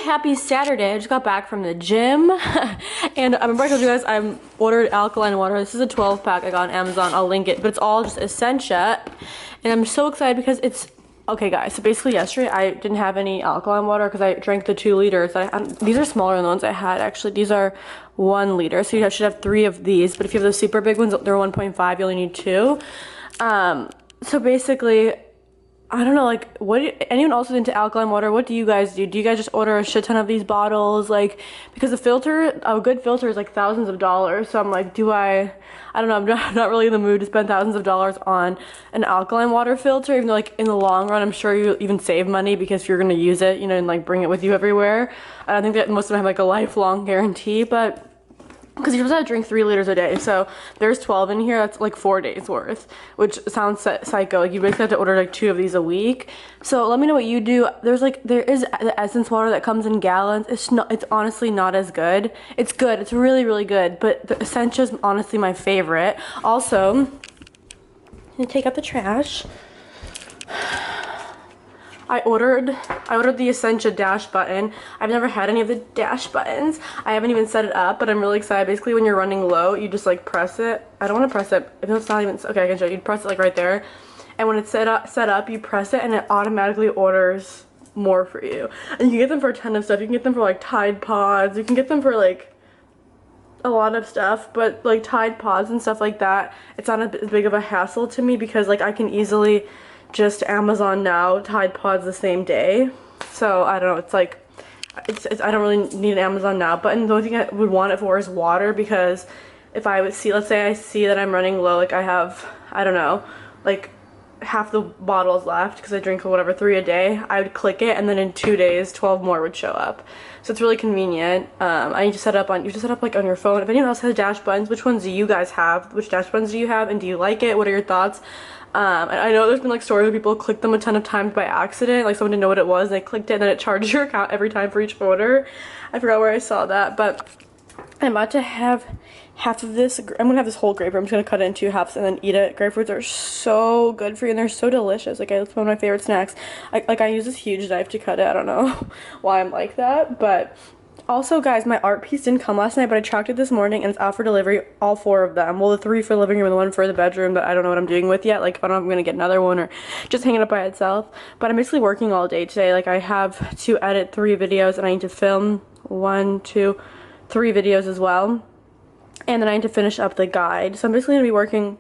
happy Saturday. I just got back from the gym and I remember I told you guys I ordered alkaline water. This is a 12 pack I got on Amazon. I'll link it, but it's all just Essentia and I'm so excited because it's okay guys. So basically yesterday I didn't have any alkaline water because I drank the 2 liters. These are smaller than the ones I had actually. These are 1 liter, so you should have 3 of these, but if you have the super big ones, they're 1.5, you only need 2. So basically I don't know, like, anyone else is into alkaline water? What do you guys do? Do you guys just order a shit ton of these bottles? Like, because a good filter is like thousands of dollars. So I'm like, I don't know, I'm not really in the mood to spend thousands of dollars on an alkaline water filter, even though like in the long run, I'm sure you even save money because you're gonna use it, you know, and like bring it with you everywhere. I don't think that most of them have like a lifelong guarantee, but because you're supposed to drink 3 liters a day, so there's 12 in here. That's like 4 days worth, which sounds psycho. Like you basically have to order like 2 of these a week. So let me know what you do. There is the essence water that comes in gallons. It's honestly not as good. It's good. It's really, really good. But the Essentia is honestly my favorite. Also, I'm gonna take out the trash. I ordered the Essentia dash button. I've never had any of the dash buttons. I haven't even set it up, but I'm really excited. Basically, when you're running low, you just like press it. I don't want to press it. If it's not even, okay, I can show you. You press it like right there. And when it's set up, you press it and it automatically orders more for you. And you can get them for a ton of stuff. You can get them for like Tide Pods. You can get them for like a lot of stuff, but like Tide Pods and stuff like that, it's not as big of a hassle to me because like I can easily just Amazon now Tide Pods the same day. So I don't know, it's like I don't really need an Amazon now button. The only thing I would want it for is water, because if I would see, let's say I see that I'm running low, like I have, I don't know, like half the bottles left because I drink whatever 3 a day, I would click it and then in 2 days 12 more would show up. So it's really convenient. I need to set up on, you just set up like on your phone. If anyone else has dash buttons, which ones do you guys have? Which dash buttons do you have and do you like it? What are your thoughts? And I know there's been like stories where people click them a ton of times by accident, like someone didn't know what it was and they clicked it and then it charges your account every time for each order. I forgot where I saw that, but I'm about to have half of this. I'm gonna have this whole grapefruit. I'm just gonna cut it in 2 halves and then eat it. Grapefruits are so good for you and they're so delicious. Like it's one of my favorite snacks. I use this huge knife to cut it. I don't know why I'm like that, but also guys, my art piece didn't come last night, but I tracked it this morning and it's out for delivery, all 4 of them. Well, the 3 for the living room and the 1 for the bedroom that I don't know what I'm doing with yet. Like I don't know if I'm gonna get another one or just hang it up by itself. But I'm basically working all day today. Like I have to edit 3 videos and I need to film 1, 2, 3 videos as well. And then I need to finish up the guide. So I'm basically gonna be working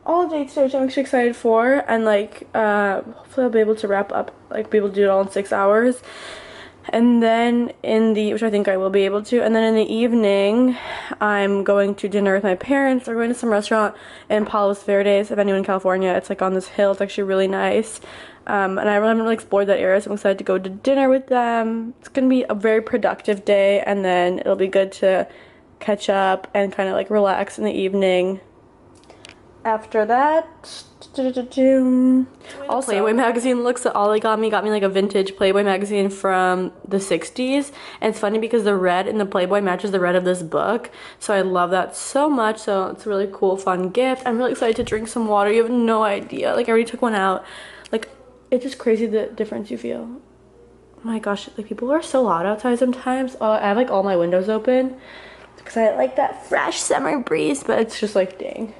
all day today, which I'm actually excited for. And like hopefully I'll be able to wrap up, like be able to do it all in 6 hours. And then which I think I will be able to, and then in the evening I'm going to dinner with my parents. We're going to some restaurant in Palos Verdes. If anyone in California, it's like on this hill. It's actually really nice. And I haven't really explored that area, so I'm excited to go to dinner with them. It's gonna be a very productive day, and then it'll be good to catch up and kind of like relax in the evening. After that, also Playboy magazine looks that Ollie got me like a vintage Playboy magazine from the 60s, and it's funny because the red in the Playboy matches the red of this book, so I love that so much. So it's a really cool fun gift. I'm really excited to drink some water. You have no idea, like I already took one out. Like it's just crazy the difference you feel. Oh my gosh, like people are so loud outside sometimes. I have like all my windows open because I like that fresh summer breeze, but it's just like dang.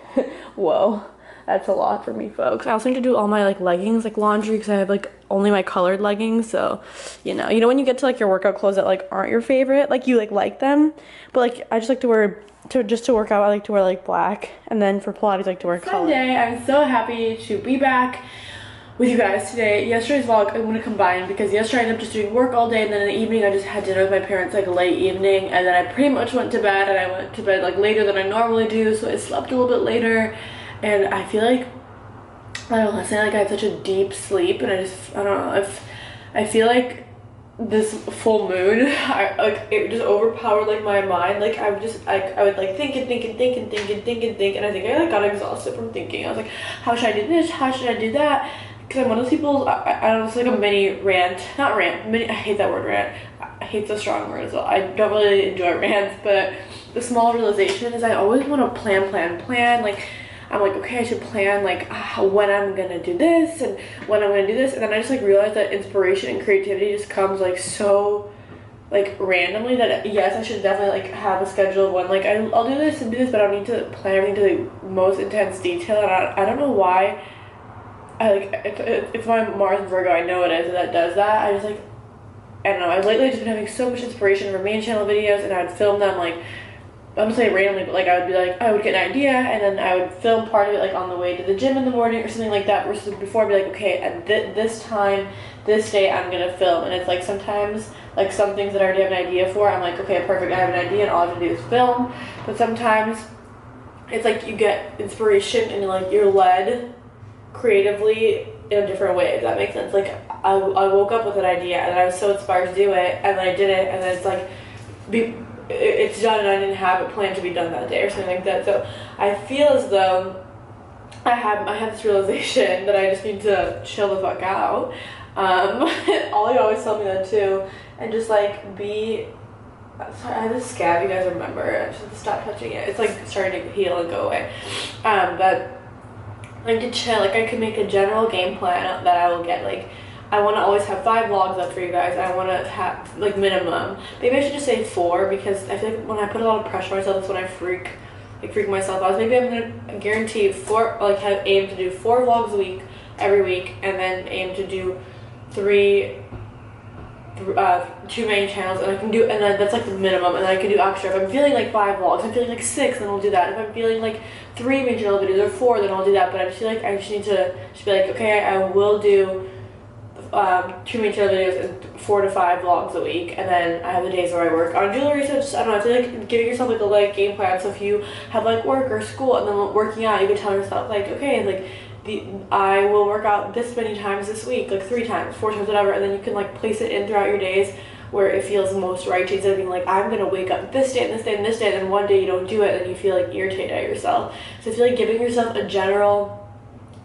Whoa, that's a lot for me, folks. I also need to do all my like leggings, like laundry, because I have like only my colored leggings. So you know when you get to like your workout clothes that like aren't your favorite, like you like them, but like I just like to wear to work out. I like to wear like black, and then for Pilates I like to wear color. Sunday, I'm so happy to be back with you guys today. Yesterday's vlog I'm going to combine because yesterday I ended up just doing work all day, and then in the evening I just had dinner with my parents like late evening, and then I pretty much went to bed, and I went to bed like later than I normally do, so I slept a little bit later. And I feel like, I don't know, last night like I had such a deep sleep, and I don't know, I feel like this full moon, it just overpowered like my mind. Like I would like think and think and think and think and think and think, and I think I like got exhausted from thinking. I was like, how should I do this? How should I do that? Because I'm one of those people, I don't know, it's like a mini rant, not rant, mini, I hate that word rant. I hate the strong word as well. I don't really enjoy rants, but the small realization is I always want to plan. Like I'm like, okay, I should plan like when I'm gonna do this and when I'm gonna do this, and then I just like realize that inspiration and creativity just comes like so like randomly that yes, I should definitely like have a scheduled one. Like I'll do this and do this, but I don't need to plan everything to the most intense detail. And I don't know why. I like it's my Mars Virgo. I know it is that does that. I just like I don't know. I've lately just been having so much inspiration for main channel videos, and I'd film them like I'm gonna say randomly, but like I would be like I would get an idea, and then I would film part of it like on the way to the gym in the morning or something like that. Versus before, I'd be like, okay, at this time, this day, I'm gonna film, and it's like sometimes like some things that I already have an idea for, I'm like, okay, perfect, I have an idea, and all I have to do is film. But sometimes it's like you get inspiration and like you're led creatively in a different way, if that makes sense. Like I woke up with an idea and I was so inspired to do it, and then I did it, and then it's like it's done, and I didn't have it planned to be done that day or something like that. So I feel as though I have this realization that I just need to chill the fuck out. Ollie always told me that too, and just like be. Sorry, I have this scab, you guys remember. I just have to stop touching it. It's like starting to heal and go away. But like to chill, like I could make a general game plan that I will get. Like I want to always have 5 vlogs up for you guys. I want to have like minimum. Maybe I should just say 4, because I feel like when I put a lot of pressure on myself, that's when I freak myself out. So maybe I'm gonna guarantee 4, like aim to do 4 vlogs a week every week, and then aim to do 2 main channels, and I can do, and then that's like the minimum, and then I can do extra. If I'm feeling like 5 vlogs, if I'm feeling like 6, then I'll do that. If I'm feeling like 3 main channel videos or 4, then I'll do that. But I just feel like I just need to just be like, okay, I will do 2 main channel videos and 4 to 5 vlogs a week, and then I have the days where I work on jewelry. So just, I don't know, I feel like giving yourself like a like game plan. So if you have like work or school and then working out, you can tell yourself like, okay, like I will work out this many times this week, like 3 times, 4 times, whatever, and then you can like place it in throughout your days where it feels most right, instead of being like, I'm gonna wake up this day and this day and this day, and then one day you don't do it and you feel like irritated at yourself. So I feel like giving yourself a general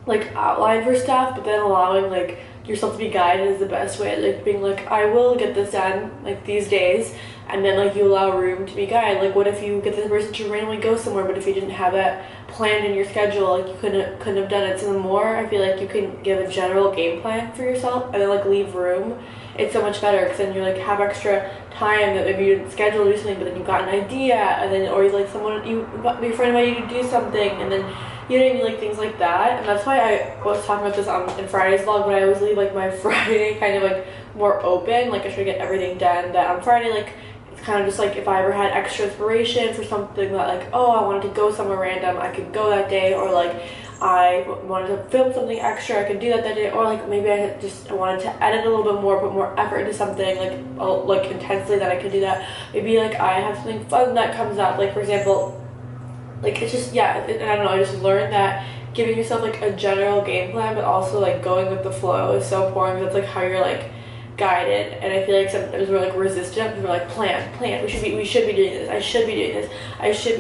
like outline for stuff, but then allowing like yourself to be guided is the best way. Like being like, I will get this done like these days, and then like you allow room to be guided. Like what if you get this person to randomly go somewhere, but if you didn't have that planned in your schedule, like you couldn't have done it. So the more I feel like you can give a general game plan for yourself and then like leave room, it's so much better, because then you like have extra time that maybe you didn't schedule to do something, but then you got an idea, and then or you like someone your friend invited you to do something, and then you know what I mean, like things like that. And that's why I was talking about this in Friday's vlog, but I always leave like my Friday kind of like more open. Like I try to get everything done that on Friday, like it's kind of just like if I ever had extra inspiration for something that like, oh, I wanted to go somewhere random, I could go that day, or like I wanted to film something extra, I could do that day, or like maybe I wanted to edit a little bit more, put more effort into something like intensely, that I could do that. Maybe like I have something fun that comes up, like for example, like it's just, yeah, and I don't know, I just learned that giving yourself like a general game plan, but also like going with the flow is so important, because that's like how you're like guided. And I feel like sometimes we're like resistant, because we're like plan, we should be doing this, I should be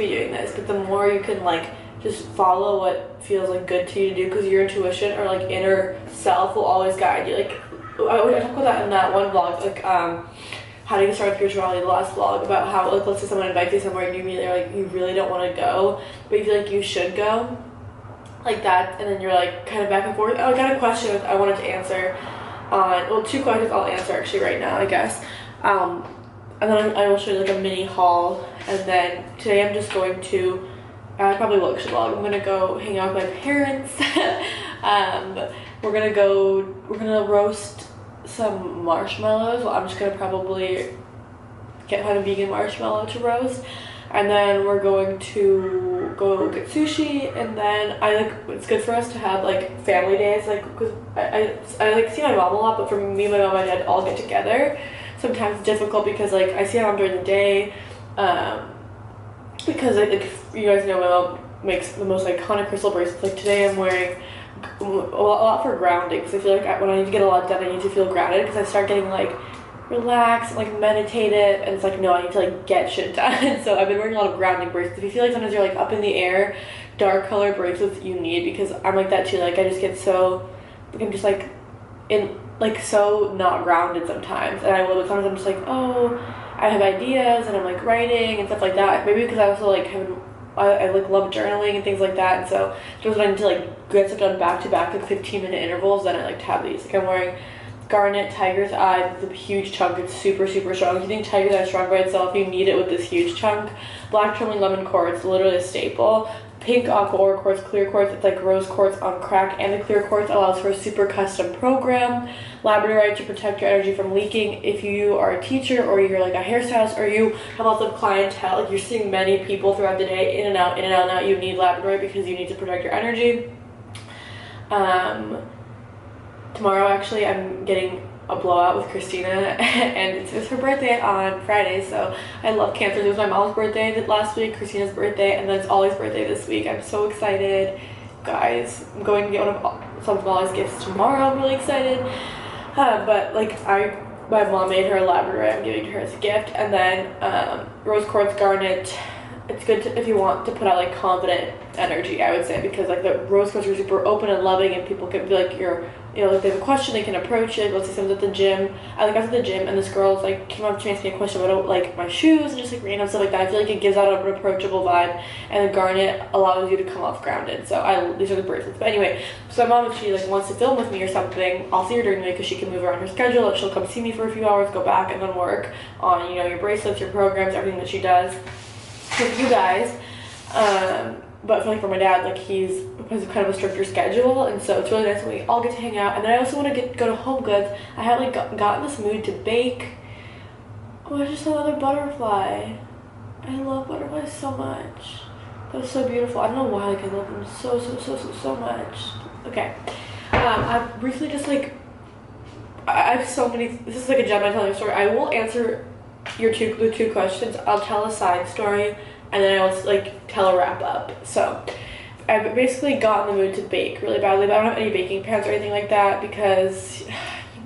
doing this. But the more you can like just follow what feels like good to you to do, because your intuition or like inner self will always guide you. Like I talked about that in that one vlog, like how to get started with spirituality, the last vlog, about how like let's say someone invites you somewhere and you really don't want to go, but you feel like you should go, like that, and then you're like kind of back and forth. I got a question I wanted to answer on, well, 2 questions I'll answer actually right now, I guess. And then I will show you like a mini haul, and then today I'm just going to, I probably will actually vlog, I'm gonna go hang out with my parents. We're gonna roast some marshmallows. Well, I'm just gonna probably find a vegan marshmallow to roast, and then we're going to go get sushi. And then it's good for us to have like family days, like because I like see my mom a lot, but for me, my mom and my dad all get together. Sometimes it's difficult because like I see my mom during the day, because like you guys know, my mom makes the most iconic crystal bracelets. Like today I'm wearing a lot for grounding, because I feel like when I need to get a lot done, I need to feel grounded, because I start getting like relaxed, like meditative, and it's like, no, I need to like get shit done. So I've been wearing a lot of grounding bracelets. If you feel like sometimes you're like up in the air, dark color bracelets you need, because I'm like that too. Like I just get so, like I'm just like in like so not grounded sometimes, and I will, but sometimes I'm just like, oh, I have ideas and I'm like writing and stuff like that. Maybe because I also like I like love journaling and things like that, and so just when I need to like get stuff done back to back, like 15-minute intervals, then I like to have these. Like I'm wearing garnet tiger's eye. It's a huge chunk. It's super strong. If you think tiger's eye is strong by itself, you need it with this huge chunk. Black tourmaline lemon quartz, literally a staple. Pink aqua ore quartz, clear quartz. It's like rose quartz on crack, and the clear quartz allows for a super custom program. Labradorite to protect your energy from leaking. If you are a teacher, or you're like a hairstylist, or you have lots of clientele, like you're seeing many people throughout the day, in and out, you need labradorite because you need to protect your energy. Tomorrow, actually, I'm getting a blowout with Christina, and it's her birthday on Friday, so I love Cancer. It was my mom's birthday last week, Christina's birthday, and then it's Ollie's birthday this week. I'm so excited, guys. I'm going to get some of Ollie's gifts tomorrow. I'm really excited. But like my mom made her a labradorite. I'm giving to her as a gift, and then rose quartz garnet. It's good if you want to put out like confident energy, I would say, because like the rose quartz are super open and loving, and people can be like, like they have a question, they can approach it. Let's say someone's at the gym. I was at the gym, and this girl's like came up to me asking me a question about like my shoes and just like random stuff like that. I feel like it gives out an approachable vibe, and the garnet allows you to come off grounded. So these are the bracelets. But anyway, so my mom, if she like wants to film with me or something, I'll see her during the week because she can move around her schedule. Like she'll come see me for a few hours, go back, and then work on your bracelets, your programs, everything that she does with you guys. But for my dad, like he has kind of a stricter schedule, and so it's really nice when we all get to hang out. And then I also want to go to HomeGoods. I have like gotten this mood to bake. Oh, I just saw another butterfly. I love butterflies so much. That was so beautiful. I don't know why, like I love them so much. Okay, I've recently just like I have so many. This is like a gem. I tell you a story. I will answer the two questions. I'll tell a side story, and then I'll like tell a wrap up. So I've basically gotten the mood to bake really badly, but I don't have any baking pans or anything like that because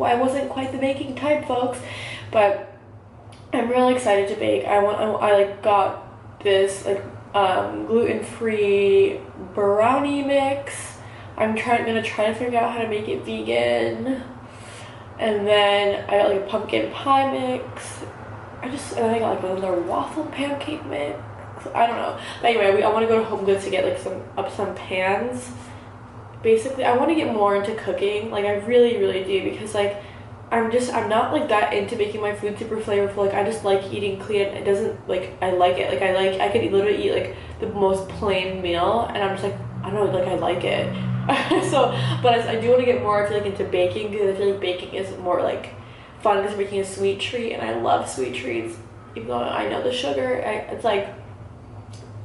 I wasn't quite the baking type, folks. But I'm really excited to bake. I like got this like gluten-free brownie mix. I'm gonna try to figure out how to make it vegan. And then I got like a pumpkin pie mix. And then I got like another waffle pancake mix. I don't know. But anyway, I want to go to HomeGoods to get like some pans. Basically, I want to get more into cooking. Like I really do, because like I'm not like that into making my food super flavorful. Like I just like eating clean. It doesn't like I like it. Like I could literally eat like the most plain meal, and I'm just like I don't know, like I like it. So, but I do want to get more into baking, because I feel like baking is more like fun because making a sweet treat, and I love sweet treats. Even though I know the sugar, it's like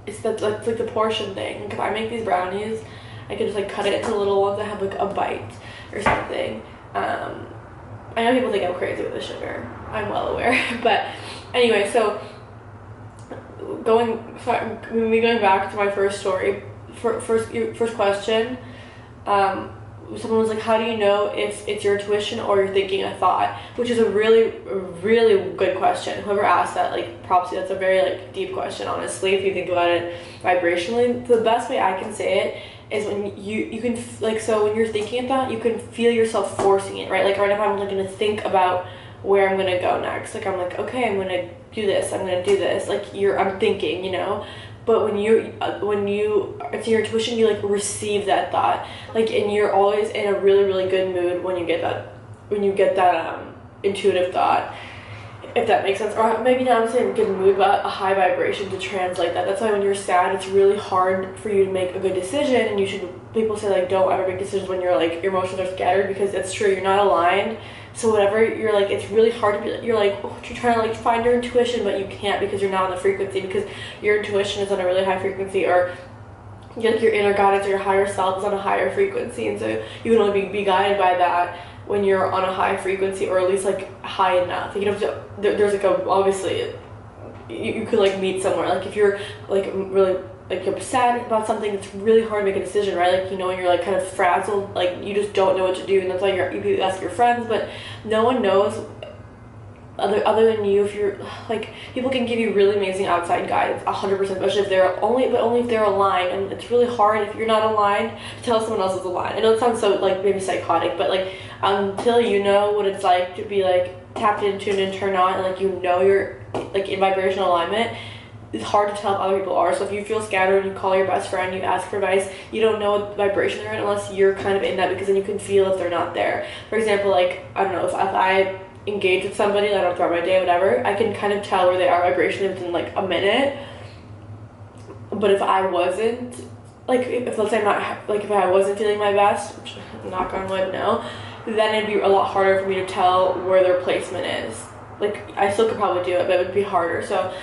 the portion thing. Like if I make these brownies, I can just like cut it into little ones that have like a bite or something. I know people think I'm crazy with the sugar. I'm well aware, but anyway, so going back to my first story, first question. Someone was like, how do you know if it's your intuition or you're thinking a thought? Which is a really good question. Whoever asked that, like, props to you. That's a very like deep question, honestly, if you think about it vibrationally. The best way I can say it is when you can like, so when you're thinking a thought, you can feel yourself forcing it, right? Like right now I'm like gonna think about where I'm gonna go next. Like I'm like, okay, I'm gonna do this, I'm gonna do this. Like I'm thinking, But when it's your intuition, you like receive that thought, like, and you're always in a really good mood when you get that intuitive thought, if that makes sense. Or maybe not, I'm saying good mood, but a high vibration to translate that. That's why when you're sad, it's really hard for you to make a good decision, and people say like don't ever make decisions when your emotions are scattered, because it's true, you're not aligned. So whatever you're like, it's really hard to be, you're trying to like find your intuition, but you can't because you're not on the frequency, because your intuition is on a really high frequency, or your inner guidance or your higher self is on a higher frequency, and so you can only be guided by that when you're on a high frequency, or at least like high enough. There's like obviously you could like meet somewhere, like if you're like really like upset about something, it's really hard to make a decision, right? Like, when you're like kind of frazzled, like you just don't know what to do, and that's why you ask your friends, but no one knows other than you. If you're like, people can give you really amazing outside guidance 100%, especially if they're only if they're aligned, and it's really hard if you're not aligned to tell someone else is aligned. I know it sounds so like maybe psychotic, but like until you know what it's like to be like tapped into and turned on, and like you're like in vibrational alignment, it's hard to tell if other people are. So if you feel scattered, you call your best friend, you ask for advice, you don't know what vibration they're in unless you're kind of in that, because then you can feel if they're not there. For example, like, I don't know, if I engage with somebody, I don't throughout my day, whatever, I can kind of tell where they are vibrationally within like a minute. But if I wasn't, like, if let's say I'm not, like, if I wasn't feeling my best, which, knock on wood, no, then it'd be a lot harder for me to tell where their placement is. Like, I still could probably do it, but it would be harder. So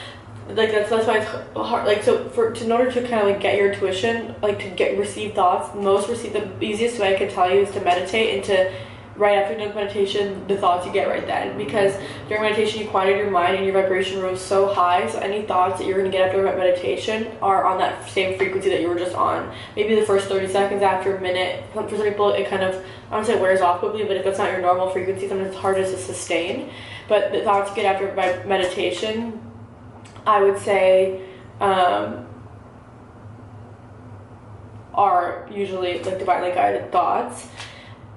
like that's why it's hard. Like, so in order to kind of like get your intuition, like to receive thoughts, the easiest way I could tell you is to meditate, and to right after doing meditation, the thoughts you get right then, because during meditation you quieted your mind and your vibration rose so high, so any thoughts that you're going to get after meditation are on that same frequency that you were just on. Maybe the first 30 seconds, after a minute, for some people it kind of, I don't say wears off quickly, but if that's not your normal frequency, sometimes it's hard to sustain. But the thoughts you get after meditation, I would say, are usually like divinely guided thoughts.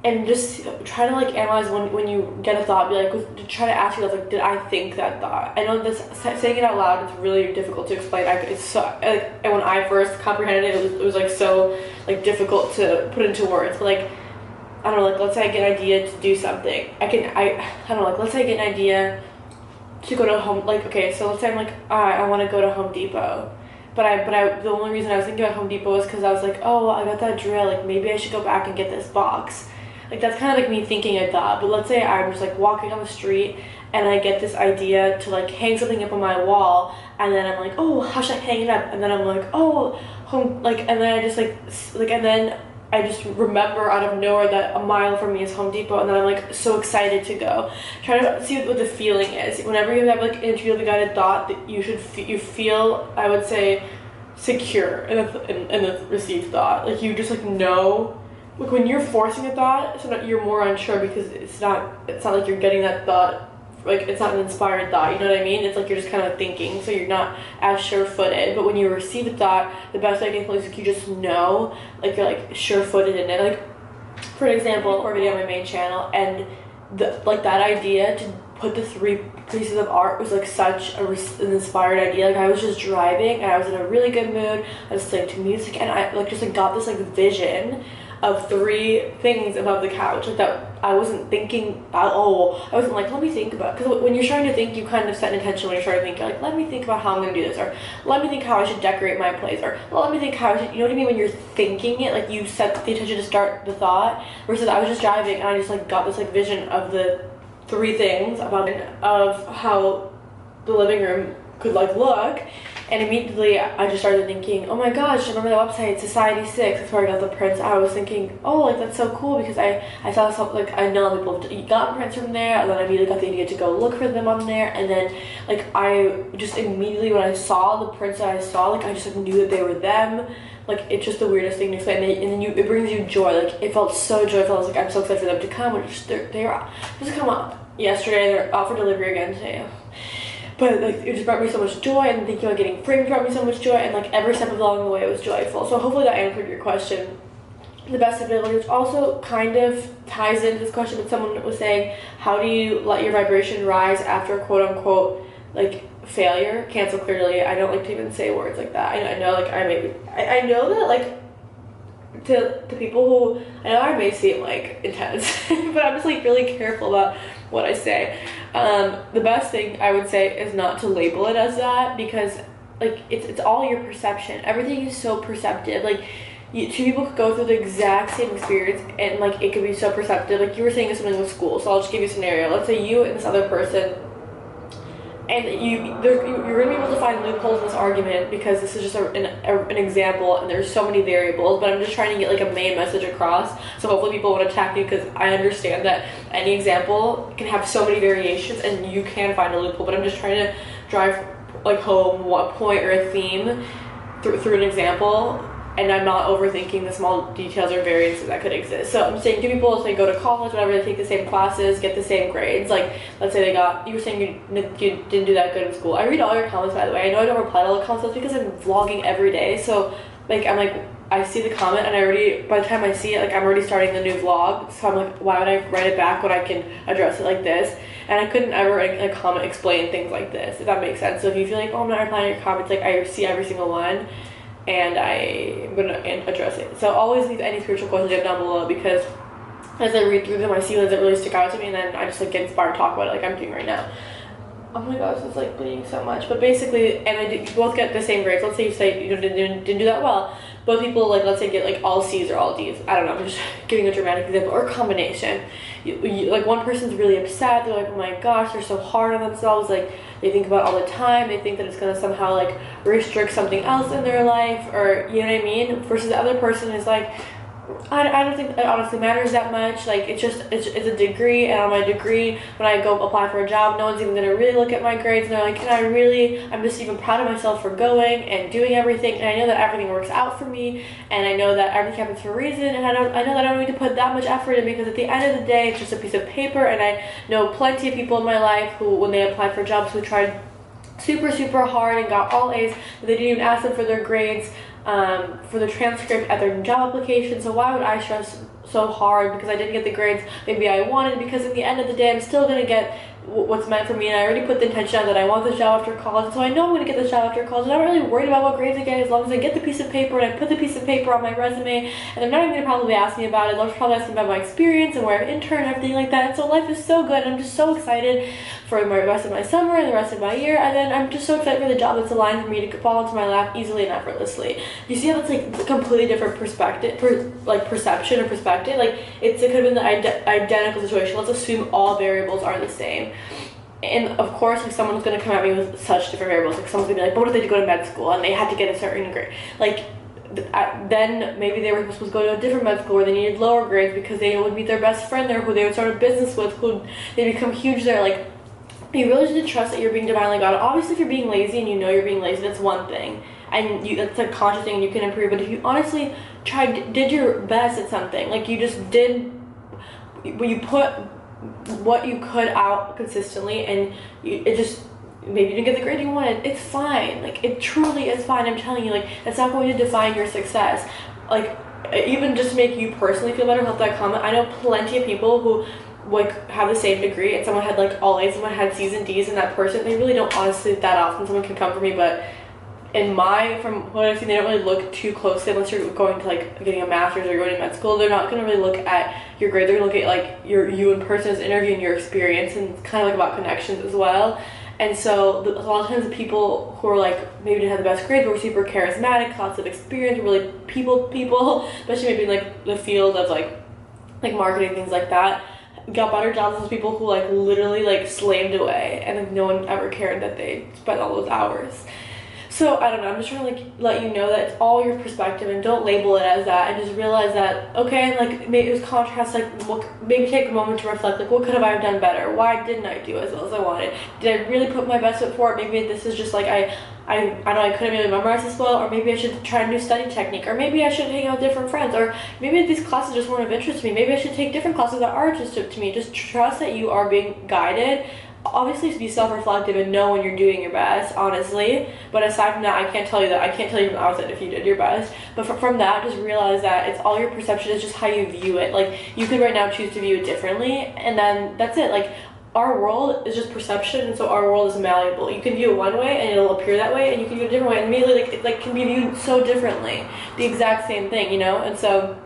And just try to like analyze when you get a thought, be like, try to ask yourself, like, did I think that thought? I know this, saying it out loud, it's really difficult to explain. It's so, like, and when I first comprehended it, it was like so like difficult to put into words. But like, I don't know, like, let's say I get an idea to do something. I don't know, like, let's say I get an idea to go to home, like, okay, so let's say I'm like, I want to go to Home Depot. But the only reason I was thinking about Home Depot was because I was like, oh, I got that drill, like, maybe I should go back and get this box. Like, that's kind of like me thinking a thought. But let's say I'm just like walking on the street and I get this idea to like hang something up on my wall, and then I'm like, oh, how should I hang it up? And then I'm like, oh, home, like, and then I just like, and then I just remember out of nowhere that a mile from me is Home Depot, and then I'm like so excited to go. Try to see what the feeling is. Whenever you have like an intuitively guided thought, that you feel, I would say, secure in the received thought. Like, you just like know. Like, when you're forcing a thought, so you're more unsure, because it's not like you're getting that thought, like, it's not an inspired thought, you know what I mean? It's like you're just kind of thinking, so you're not as sure-footed. But when you receive a thought, the best way I can explain is like you just know, like, you're like sure-footed in it. Like, for example, for a video on my main channel, and like that idea to put the 3 pieces of art was like such an inspired idea. Like, I was just driving and I was in a really good mood, I was listening to music, and I like just like got this like vision of 3 things above the couch, like, that I wasn't thinking about. I wasn't like, let me think about, because when you're starting to think, you kind of set an intention. When you're starting to think, you're like, let me think about how I'm gonna do this, or let me think how I should decorate my place, or let me think how I should, you know what I mean? When you're thinking it, like, you set the intention to start the thought, versus I was just driving and I just like got this like vision of the 3 things of how the living room could like look. And immediately I just started thinking, oh my gosh, remember that website, Society 6, that's where I got the prints. I was thinking, oh, like, that's so cool, because I saw something, like, I know people have gotten prints from there, and then I immediately got the idea to go look for them on there. And then, like, I just immediately, when I saw the prints that I saw, like, I just like, knew that they were them. Like, it's just the weirdest thing to explain. And then it brings you joy. Like, it felt so joyful. I was like, I'm so excited for them to come. They're just come up yesterday, they're out for delivery again today. But like, it just brought me so much joy, and thinking about getting framed brought me so much joy, and like every step along the way was joyful. So hopefully that answered your question the best ability, which also kind of ties into this question that someone was saying, how do you let your vibration rise after quote unquote like failure? Cancel clearly. I don't like to even say words like that. I know, like, I know that, like, to people who, I know I may seem like intense, but I'm just like really careful about what I say. The best thing I would say is not to label it as that, because like it's all your perception. Everything is so perceptive. Like, 2 people could go through the exact same experience, and like it could be so perceptive. Like, you were saying something with school, so I'll just give you a scenario. Let's say you and this other person, and you're gonna be able to find loopholes in this argument, because this is just an example, and there's so many variables, but I'm just trying to get like a main message across, so hopefully people won't attack me, because I understand that any example can have so many variations and you can find a loophole, but I'm just trying to drive like home what point or a theme through an example, and I'm not overthinking the small details or variances that could exist. So I'm saying 2 people, say, go to college, whatever, they take the same classes, get the same grades. Like, let's say you were saying you didn't do that good in school. I read all your comments, by the way. I know I don't reply to all the comments, because I'm vlogging every day. So, like, I'm like, I see the comment, and by the time I see it, like, I'm already starting the new vlog. So I'm like, why would I write it back when I can address it like this? and I couldn't ever in a comment explain things like this, if that makes sense. So if you feel like, oh, I'm not replying to your comments, like I see every single one and I'm gonna address it. So always leave any spiritual questions you have down below, because as I read through them I see ones that really stick out to me, and then I just like get inspired to talk about it like I'm doing right now. Oh my gosh, it's like bleeding so much. But basically, and you both get the same grades. Let's say you say you didn't do that well. Both people, like, let's say get like all C's or all D's. I don't know, I'm just giving a dramatic example, or combination. Like one person's really upset, they're like, oh my gosh, they're so hard on themselves, like they think about it all the time, they think that it's gonna somehow like restrict something else in their life, or you know what I mean? Versus the other person is like, I don't think it honestly matters that much. Like it's a degree, and on my degree, when I go apply for a job, no one's even gonna really look at my grades, and they're like, I'm just even proud of myself for going and doing everything, and I know that everything works out for me, and I know that everything happens for a reason, and I know that I don't need to put that much effort in, because at the end of the day, it's just a piece of paper. And I know plenty of people in my life who, when they apply for jobs, who tried super hard and got all A's, but they didn't even ask them for their grades, for the transcript at their job application. So why would I stress so hard because I didn't get the grades maybe I wanted? Because at the end of the day, I'm still going to get what's meant for me, and I already put the intention out that I want this job after college, so I know I'm going to get this job after college, and I'm not really worried about what grades I get, as long as I get the piece of paper and I put the piece of paper on my resume, and they're not even going to probably ask me about it. They'll probably ask me about my experience and where I've interned and everything like that. And so life is so good, and I'm just so excited for the rest of my summer and the rest of my year, and then I'm just so excited for the job that's aligned for me to fall into my lap easily and effortlessly. You see how that's like a completely different perspective, perception or perspective? Like it could have been the identical situation. Let's assume all variables are the same. And of course, if someone's going to come at me with such different variables, like someone's going to be like, but what if they had to go to med school and they had to get a certain grade? Like, then maybe they were supposed to go to a different med school where they needed lower grades because they would meet their best friend there, who they would start a business with, who they become huge there. Like, you really need to trust that you're being divinely guided. Obviously, if you're being lazy and you know you're being lazy, that's one thing. And that's a conscious thing and you can improve. But if you honestly did your best at something, like you just did, when you put what you could out consistently, and it just, maybe you didn't get the grade you wanted, it's fine. Like it truly is fine. I'm telling you, like that's not going to define your success. Like even just to make you personally feel better, help that comment. I know plenty of people who like have the same degree, and someone had like all A's, someone had C's and D's, and that person, they really don't honestly that often someone can come for me. But from what I've seen, they don't really look too closely unless you're going to like getting a master's or going to med school. They're not going to really look at your grade. They're going to look at like you in person's interview and your experience, and it's kind of like about connections as well. And so a lot of times the people who are like maybe didn't have the best grades but were super charismatic, lots of experience, really people, especially maybe in like the field of like marketing, things like that, got better jobs than people who like literally like slaved away, and like no one ever cared that they spent all those hours. So I don't know, I'm just trying to like let you know that it's all your perspective, and don't label it as that, and just realize that, okay, like maybe it was contrast, like maybe take a moment to reflect, like what could have I done better? Why didn't I do as well as I wanted? Did I really put my best foot forward? Maybe this is just like I know I couldn't really memorize this well, or maybe I should try a new study technique, or maybe I should hang out with different friends, or maybe these classes just weren't of interest to me. Maybe I should take different classes that are interesting to me. Just trust that you are being guided. Obviously, be self-reflective and know when you're doing your best, honestly. But aside from that, I can't tell you from the outside if you did your best. But from that, just realize that it's all your perception. It's just how you view it. Like, you could right now choose to view it differently, and then that's it. Like, our world is just perception, and so our world is malleable. You can view it one way, and it'll appear that way, and you can view it a different way, and immediately, it can be viewed so differently. The exact same thing, you know? And so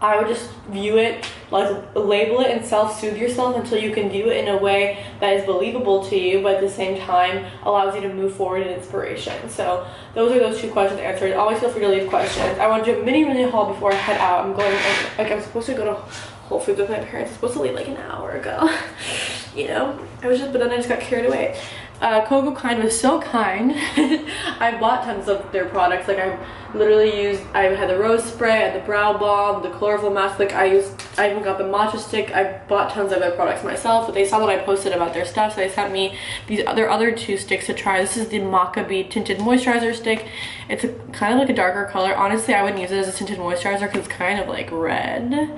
I would just view it, like label it and self-soothe yourself until you can view it in a way that is believable to you, but at the same time allows you to move forward in inspiration. So those are those two questions answered. Always feel free to leave questions. I want to do a mini haul before I head out. I'm going, like I'm supposed to go to Whole Foods with my parents. I'm supposed to leave like an hour ago. You know, but then I just got carried away. Coco Kind was so kind. I bought tons of their products. Like I had the rose spray, I had the brow balm, the chlorophyll mask. Like I even got the matcha stick. I bought tons of their products myself, but they saw that I posted about their stuff, so they sent me their other two sticks to try. This is the Maccabee tinted moisturizer stick. It's kind of like a darker color. Honestly, I wouldn't use it as a tinted moisturizer because it's kind of like red.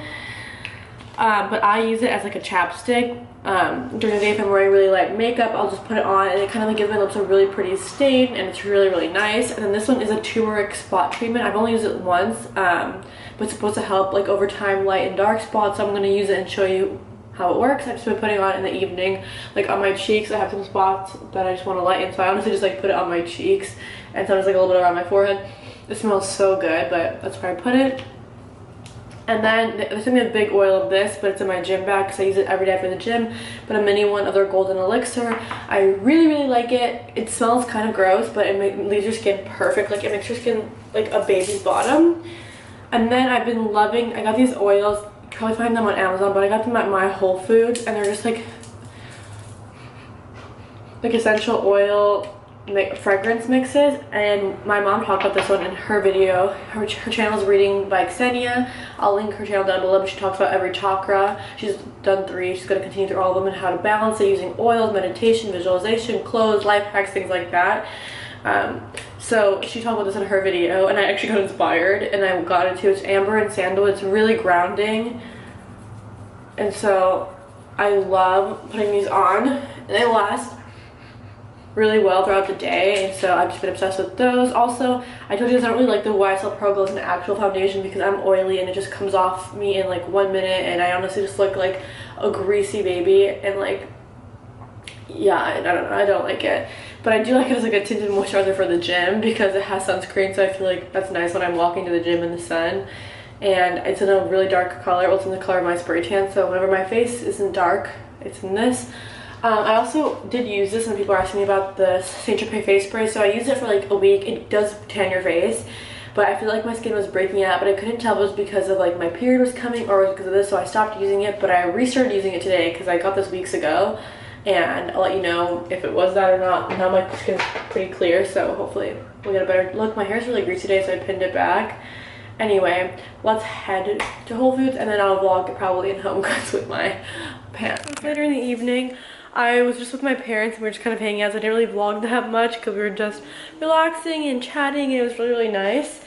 But I use it as like a chapstick. During the day if I'm wearing really light makeup, I'll just put it on, and it kind of like gives my lips a really pretty stain, and it's really nice. And then this one is a turmeric spot treatment. I've only used it once, but it's supposed to help like over time light and dark spots, so I'm going to use it and show you how it works. I've just been putting on in the evening, like on my cheeks. I have some spots that I just want to lighten, so I honestly just like put it on my cheeks and sometimes like a little bit around my forehead. It smells so good, but that's where I put it. And then there's gonna be a big oil of this, but it's in my gym bag because I use it every day after the gym. But a mini one of their golden elixir. I really like it. It smells kind of gross, but it leaves your skin perfect. Like it makes your skin like a baby's bottom. And then I've been loving, I got these oils. You can probably find them on Amazon, but I got them at my Whole Foods, and they're just like essential oil fragrance mixes. And my mom talked about this one in her video. Her channel is Reading by Xenia. I'll link her channel down below, but she talks about every chakra. She's done 3. She's going to continue through all of them and how to balance it using oils, meditation, visualization, clothes, life hacks, things like that. So she talked about this in her video, and I actually got inspired and I got into it. It's amber and sandal. It's really grounding, and so I love putting these on, and they last really well throughout the day, and so I've just been obsessed with those. Also, I told you guys I don't really like the YSL Pro Glow as an actual foundation because I'm oily and it just comes off me in like 1 minute, and I honestly just look like a greasy baby, and like, yeah, I don't know, I don't like it. But I do like it as like a tinted moisturizer for the gym because it has sunscreen, so I feel like that's nice when I'm walking to the gym in the sun. And it's in a really dark color. Well, it's in the color of my spray tan, so whenever my face isn't dark, it's in this. I also did use this, and people are asking me about the Saint Tropez face spray, so I used it for like a week. It does tan your face, but I feel like my skin was breaking out, but I couldn't tell if it was because of like my period was coming or because of this, so I stopped using it. But I restarted using it today because I got this weeks ago, and I'll let you know if it was that or not. Now my skin's pretty clear, so hopefully we'll get a better look. My hair's really greasy today, so I pinned it back. Anyway, let's head to Whole Foods, and then I'll vlog probably in HomeGoods with my pants. Later in the evening, I was just with my parents and we were just kind of hanging out, so I didn't really vlog that much because we were just relaxing and chatting, and it was really nice.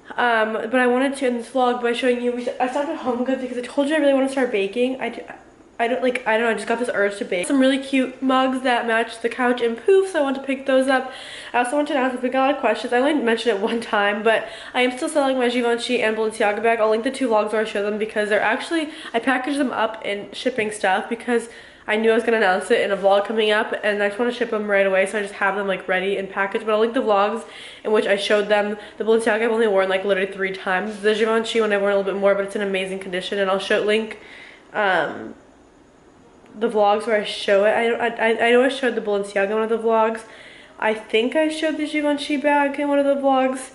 But I wanted to end this vlog by showing you, I stopped at HomeGoods because I told you I really want to start baking. I don't know, I just got this urge to bake. Some really cute mugs that match the couch and poof, so I want to pick those up. I also want to announce if we got a lot of questions. I only mentioned it one time, but I am still selling my Givenchy and Balenciaga bag. I'll link the 2 vlogs where I show them because they're actually, I packaged them up in shipping stuff because I knew I was going to announce it in a vlog coming up, and I just want to ship them right away, so I just have them like ready and packaged. But I'll link the vlogs in which I showed them. The Balenciaga I've only worn like literally 3 times. The Givenchy one I've worn a little bit more, but it's in amazing condition, and I'll link the vlogs where I show it. I know I showed the Balenciaga in one of the vlogs. I think I showed the Givenchy bag in one of the vlogs.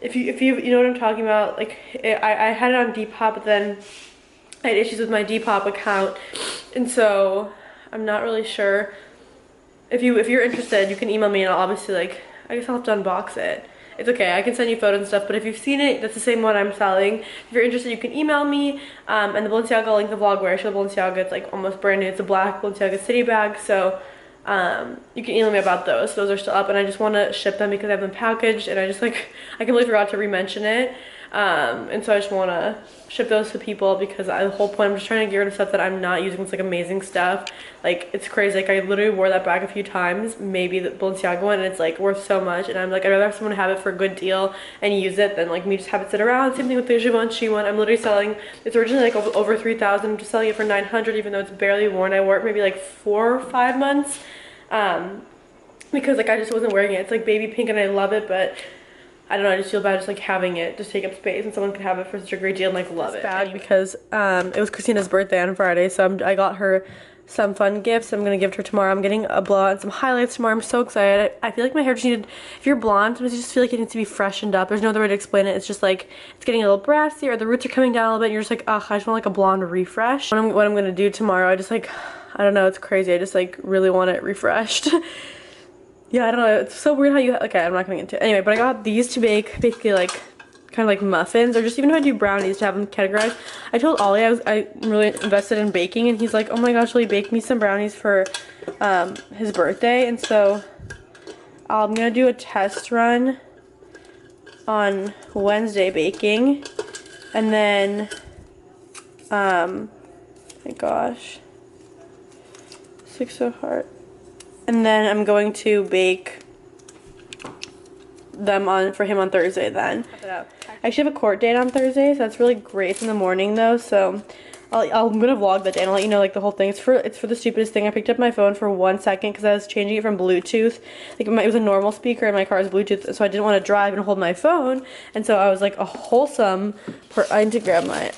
If you know what I'm talking about, like I had it on Depop, but then I had issues with my Depop account, and so I'm not really sure. If you're interested, you can email me, and I'll obviously like, I guess I'll have to unbox it. It's okay, I can send you photos and stuff, but if you've seen it, that's the same one I'm selling. If you're interested, you can email me. And the Balenciaga, I'll link the vlog where I show the Balenciaga. It's like almost brand new. It's a black Balenciaga city bag, so you can email me about those. Those are still up, and I just want to ship them because I have them packaged, and I just like, I completely forgot to re-mention it. And so I just want to ship those to people because the whole point, I'm just trying to get rid of stuff that I'm not using. It's like amazing stuff. Like, it's crazy. Like, I literally wore that bag a few times, maybe the Balenciaga one, and it's like worth so much. And I'm like, I'd rather have someone have it for a good deal and use it than like me just have it sit around. Same thing with the Givenchy one. I'm literally selling, it's originally like over 3,000. I'm just selling it for 900, even though it's barely worn. I wore it maybe like 4 or 5 months because like I just wasn't wearing it. It's like baby pink and I love it, but I don't know, I just feel bad just like having it just take up space, and someone could have it for such a great deal and like love it. Bad because it was Christina's birthday on Friday, so I got her some fun gifts. I'm gonna give to her tomorrow. I'm getting a blowout and some highlights tomorrow. I'm so excited. I feel like my hair just needed, if you're blonde, sometimes you just feel like it needs to be freshened up. There's no other way to explain it. It's just like it's getting a little brassy, or the roots are coming down a little bit, and you're just like, ugh, I just want like a blonde refresh. What I'm gonna do tomorrow, I just like, I don't know, it's crazy. I just like really want it refreshed. Yeah, I don't know, it's so weird how you, okay, I'm not gonna get into it. Anyway, but I got these to bake, basically like, kind of like muffins, or just even if I do brownies, to have them categorized. I told Ollie I'm really invested in baking, and he's like, oh my gosh, will you bake me some brownies for his birthday? And so I'm gonna do a test run on Wednesday baking, and then, my gosh, it's so hard. And then I'm going to bake them for him on Thursday then. I actually have a court date on Thursday, so that's really great. It's in the morning though, so I'm gonna vlog that day and I'll let you know like the whole thing. It's for the stupidest thing. I picked up my phone for 1 second because I was changing it from Bluetooth. Like it was a normal speaker and my car's Bluetooth, so I didn't want to drive and hold my phone. And so I was like I need to grab my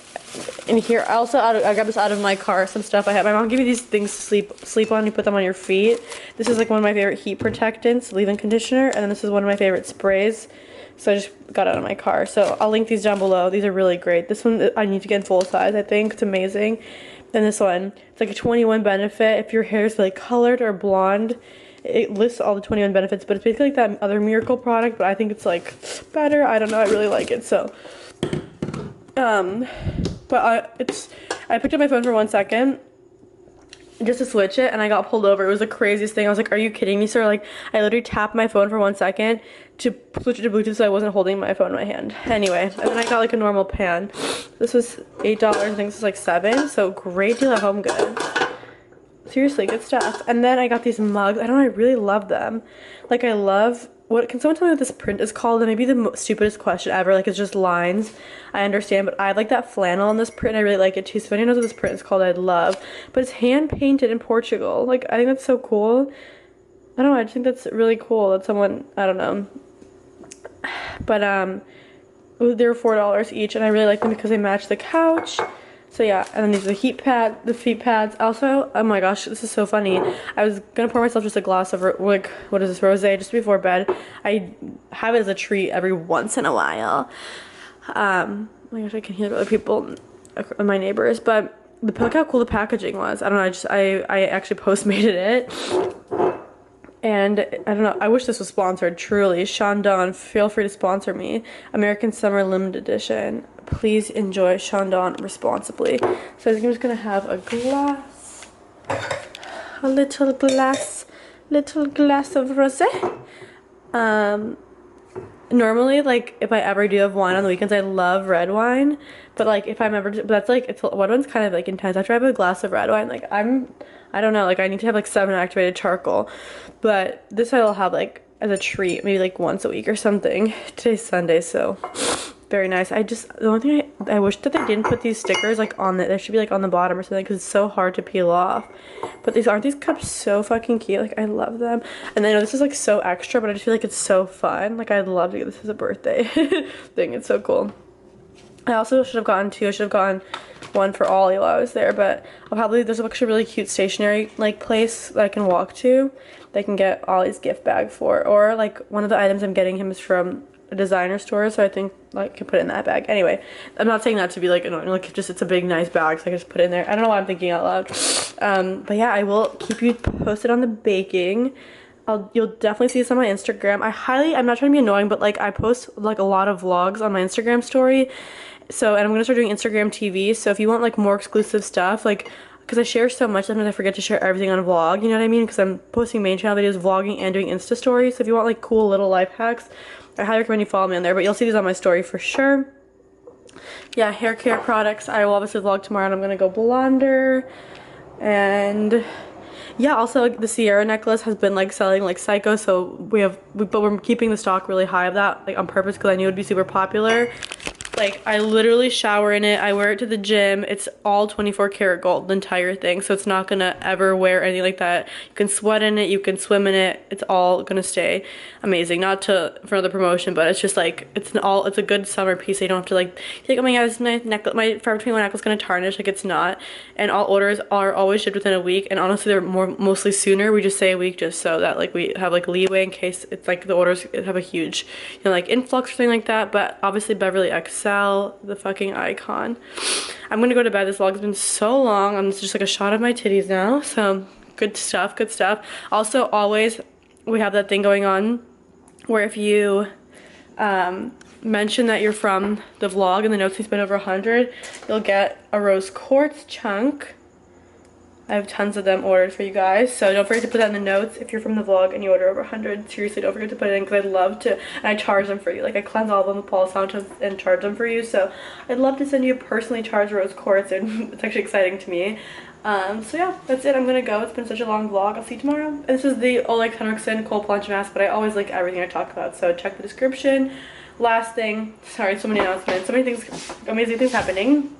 in here. I grabbed this out of my car. Some stuff I have. My mom gave me these things to sleep on. You put them on your feet. This is like one of my favorite heat protectants, leave-in conditioner, and then this is one of my favorite sprays. So I just got out of my car. So I'll link these down below. These are really great. This one I need to get in full size, I think. It's amazing. And this one, it's like a 21 benefit. If your hair is like colored or blonde, it lists all the 21 benefits, but it's basically like that other Miracle product, but I think it's like better. I don't know. I really like it. So, but I picked up my phone for 1 second just to switch it and I got pulled over. It was the craziest thing. I was like, are you kidding me, sir? Like, I literally tapped my phone for 1 second to switch it to Bluetooth so I wasn't holding my phone in my hand. Anyway, and then I got like a normal pan. This was $8. I think this was like $7. So great deal at HomeGoods. Seriously, good stuff. And then I got these mugs. I really love them. Like, I love... Can someone tell me what this print is called? And maybe the stupidest question ever. Like, it's just lines. I understand, but I like that flannel on this print. I really like it too. So if anyone knows what this print is called, I'd love. But it's hand painted in Portugal. Like, I think that's so cool. I don't know. I just think that's really cool that someone, I don't know. But they were $4 each, and I really like them because they match the couch. So yeah, and then these are the feet pads. Also, oh my gosh, this is so funny. I was gonna pour myself just a glass of like, what is this, rosé, just before bed. I have it as a treat every once in a while. Oh my gosh, I can hear other people, my neighbors. But look how cool the packaging was. I don't know. I actually Postmated it. And I don't know, I wish this was sponsored, truly. Chandon, feel free to sponsor me. American Summer Limited Edition. Please enjoy Chandon responsibly. So I think I'm just gonna have a glass. A little glass of rosé. Normally, like, if I ever do have wine on the weekends, I love red wine. But, like, if I'm ever... But that's, like... Red wine's kind of, like, intense. After I have a glass of red wine, like, I don't know. Like, I need to have, like, 7 activated charcoal. But this I'll have, like, as a treat. Maybe, like, once a week or something. Today's Sunday, so... Very nice. The only thing I wish that they didn't put these stickers, like, on it. They should be, like, on the bottom or something, because it's so hard to peel off. But aren't these cups so fucking cute? Like, I love them. And I know this is, like, so extra, but I just feel like it's so fun. Like, I'd love to get this as a birthday thing. It's so cool. I also should have gotten two. I should have gotten one for Ollie while I was there, but there's actually a really cute stationery, like, place that I can walk to that I can get Ollie's gift bag for. Or, like, one of the items I'm getting him is from a designer store, so I think, like, I can put it in that bag. Anyway, I'm not saying that to be, like, annoying. Like, it's a big, nice bag, so I can just put it in there. I don't know why I'm thinking out loud. But yeah, I will keep you posted on the baking. You'll definitely see this on my Instagram. I'm not trying to be annoying, but, like, I post, like, a lot of vlogs on my Instagram story. So, and I'm gonna start doing Instagram TV. So if you want, like, more exclusive stuff, like, because I share so much, sometimes I forget to share everything on a vlog, you know what I mean? Because I'm posting main channel videos, vlogging, and doing Insta stories. So if you want, like, cool little life hacks, I highly recommend you follow me on there, but you'll see these on my story for sure. Yeah, hair care products. I will obviously vlog tomorrow, and I'm gonna go blonder. And yeah, also, like, the Sierra necklace has been, like, selling like psycho, so but we're keeping the stock really high of that, like, on purpose, because I knew it would be super popular. Like, I literally shower in it. I wear it to the gym. It's all 24 karat gold, the entire thing. So it's not gonna ever wear anything like that. You can sweat in it. You can swim in it. It's all gonna stay amazing. Not for the promotion, but it's just like, it's a good summer piece. So you don't have to, like, think, oh my god, my necklace, my Forever 21 necklace is gonna tarnish. Like, it's not. And all orders are always shipped within a week. And honestly, they're mostly sooner. We just say a week just so that, like, we have, like, leeway in case it's like the orders have a huge, you know, like, influx or something like that. But obviously Beverly XL, the fucking icon. I'm gonna go to bed. This vlog has been so long. I'm just like a shot of my titties now. So good stuff, good stuff. Also, always we have that thing going on where if you mention that you're from the vlog and the notes has been over 100, you'll get a rose quartz chunk. I have tons of them ordered for you guys, so don't forget to put that in the notes if you're from the vlog and you order over 100. Seriously, don't forget to put it in, because I'd love to, and I charge them for you. Like, I cleanse all of them with Palo and charge them for you, so I'd love to send you a personally charged rose quartz, and it's actually exciting to me. So yeah, that's it. I'm gonna go. It's been such a long vlog. I'll see you tomorrow. This is the Oleg Henriksen cold plunge mask, but I always like everything I talk about, so check the description. Last thing, sorry, so many announcements, so many things, amazing things happening.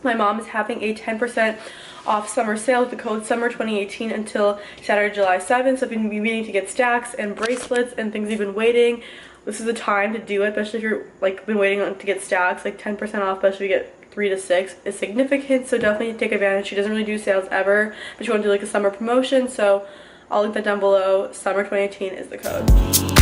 My mom is having a 10% off summer sale with the code summer 2018 until Saturday, July 7th. So if you've been meaning to get stacks and bracelets and things you've been waiting, this is the time to do it, especially if you're like been waiting to get stacks. Like 10% off, especially if you get 3 to 6 is significant, so definitely take advantage. She doesn't really do sales ever, but she wants to do like a summer promotion, so I'll link that down below. Summer 2018 is the code.